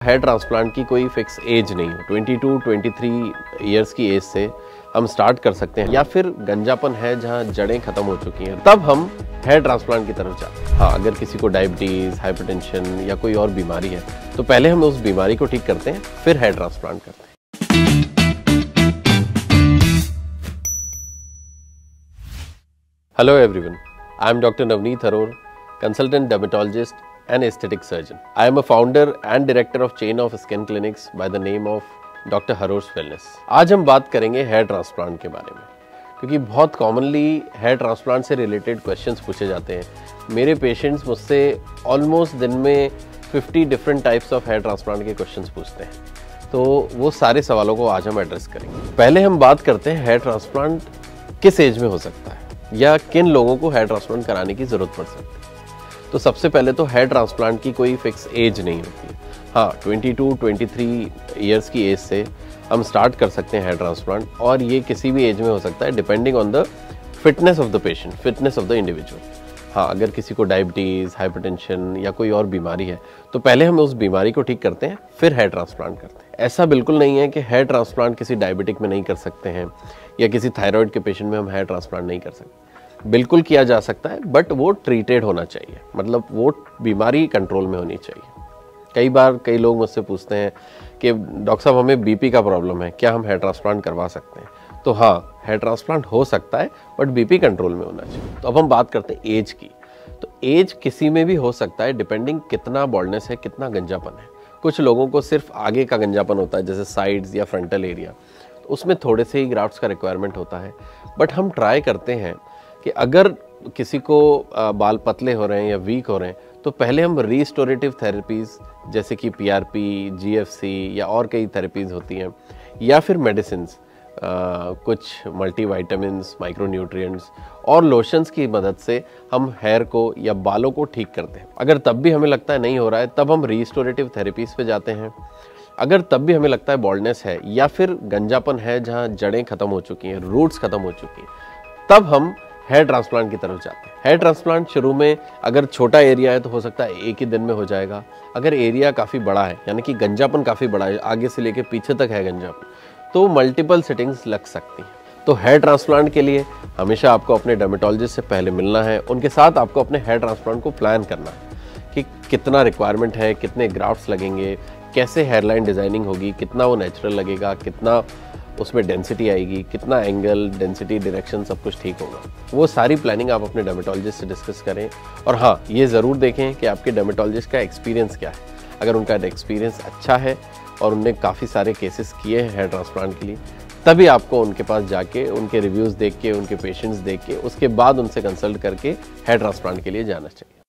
Hair transplant की कोई fix as नहीं हो। 22-23 इयर्स की एज से हम स्टार्ट कर सकते हैं, या फिर गंजापन है जहां जड़ें खत्म हो चुकी हैं, तब हम हेयर ट्रांसप्लांट की तरफ जाते हैं। हाँ, अगर किसी को डायबिटीज़, हाइपरटेंशन या कोई और बीमारी है तो पहले हम उस बीमारी को ठीक करते हैं, फिर हेयर ट्रांसप्लांट करते हैं। Hello everyone, I am Dr. Navneet Haror, consultant dermatologist and aesthetic surgeon. I am a founder and director of chain of skin clinics by the name of Dr. Haror's Wellness. आज हम बात करेंगे hair transplant के बारे में, क्योंकि बहुत commonly hair transplant से रिलेटेड क्वेश्चंस पूछे जाते हैं। मेरे पेशेंट्स मुझसे ऑलमोस्ट दिन में 50 different types of hair transplant के क्वेश्चंस पूछते हैं, तो वो सारे सवालों को आज हम एड्रेस करेंगे। पहले हम बात करते हैं हेयर ट्रांसप्लांट किस एज में हो सकता है या किन लोगों को हेयर ट्रांसप्लांट कराने की ज़रूरत पड़ सकती है। तो सबसे पहले तो हेयर ट्रांसप्लांट की कोई फिक्स एज नहीं होती। हाँ, 22-23 इयर्स की एज से हम स्टार्ट कर सकते हैं हेयर ट्रांसप्लांट, और ये किसी भी एज में हो सकता है depending on the fitness of the patient, fitness of the individual. हाँ, अगर किसी को डायबिटीज़, हाइपरटेंशन या कोई और बीमारी है तो पहले हम उस बीमारी को ठीक करते हैं, फिर हेयर ट्रांसप्लांट करते हैं। ऐसा बिल्कुल नहीं है कि हेयर ट्रांसप्लांट किसी डायबिटिक में नहीं कर सकते हैं या किसी थायराइड के पेशेंट में हम हेयर ट्रांसप्लांट नहीं कर सकते। बिल्कुल किया जा सकता है, बट वो ट्रीटेड होना चाहिए, मतलब वो बीमारी कंट्रोल में होनी चाहिए। कई बार कई लोग मुझसे पूछते हैं कि डॉक्टर साहब हमें बीपी का प्रॉब्लम है, क्या हम हेयर ट्रांसप्लांट करवा सकते हैं? तो हाँ, हेयर ट्रांसप्लांट हो सकता है, बट बीपी कंट्रोल में होना चाहिए। तो अब हम बात करते हैं एज की। तो एज किसी में भी हो सकता है, डिपेंडिंग कितना बॉल्डनेस है, कितना गंजापन है। कुछ लोगों को सिर्फ आगे का गंजापन होता है, जैसे साइड्स या फ्रंटल एरिया, तो उसमें थोड़े से ही ग्राफ्ट्स का रिक्वायरमेंट होता है। बट हम ट्राई करते हैं कि अगर किसी को बाल पतले हो रहे हैं या वीक हो रहे हैं तो पहले हम रिस्टोरेटिव थेरेपीज़ जैसे कि पीआरपी, जीएफसी या और कई थेरेपीज़ होती हैं, या फिर मेडिसिन्स, कुछ मल्टीविटामिन्स, माइक्रोन्यूट्रिएंट्स और लोशंस की मदद से हम हेयर को या बालों को ठीक करते हैं। अगर तब भी हमें लगता है नहीं हो रहा है, तब हम रिस्टोरेटिव थेरेपीज़ पे जाते हैं। अगर तब भी हमें लगता है बॉल्डनेस है या फिर गंजापन है जहाँ जड़ें खत्म हो चुकी हैं, रूट्स खत्म हो चुकी हैं, तब हम हेयर ट्रांसप्लांट की तरफ जाते हैं। हेयर ट्रांसप्लांट शुरू में अगर छोटा एरिया है तो हो सकता है एक ही दिन में हो जाएगा। अगर एरिया काफ़ी बड़ा है, यानी कि गंजापन काफ़ी बड़ा है, आगे से लेके पीछे तक है गंजापन, तो मल्टीपल सेटिंग्स लग सकती हैं। तो हेयर ट्रांसप्लांट के लिए हमेशा आपको अपने डर्मेटोलॉजिस्ट से पहले मिलना है। उनके साथ आपको अपने हेयर ट्रांसप्लांट को प्लान करना है कि कितना रिक्वायरमेंट है, कितने ग्राफ्ट्स लगेंगे, कैसे हेयरलाइन डिज़ाइनिंग होगी, कितना वो नेचुरल लगेगा, कितना उसमें डेंसिटी आएगी, कितना एंगल, डेंसिटी, डायरेक्शन सब कुछ ठीक होगा। वो सारी प्लानिंग आप अपने डर्मेटोलॉजिस्ट से डिस्कस करें। और हाँ, ये ज़रूर देखें कि आपके डर्मेटोलॉजिस्ट का एक्सपीरियंस क्या है। अगर उनका एक्सपीरियंस अच्छा है और उनने काफ़ी सारे केसेस किए हैं हेयर ट्रांसप्लांट के लिए, तभी आपको उनके पास जाके उनके रिव्यूज़ देख के, उनके पेशेंट्स देख के, उसके बाद उनसे कंसल्ट करके हेयर ट्रांसप्लांट के लिए जाना चाहिए।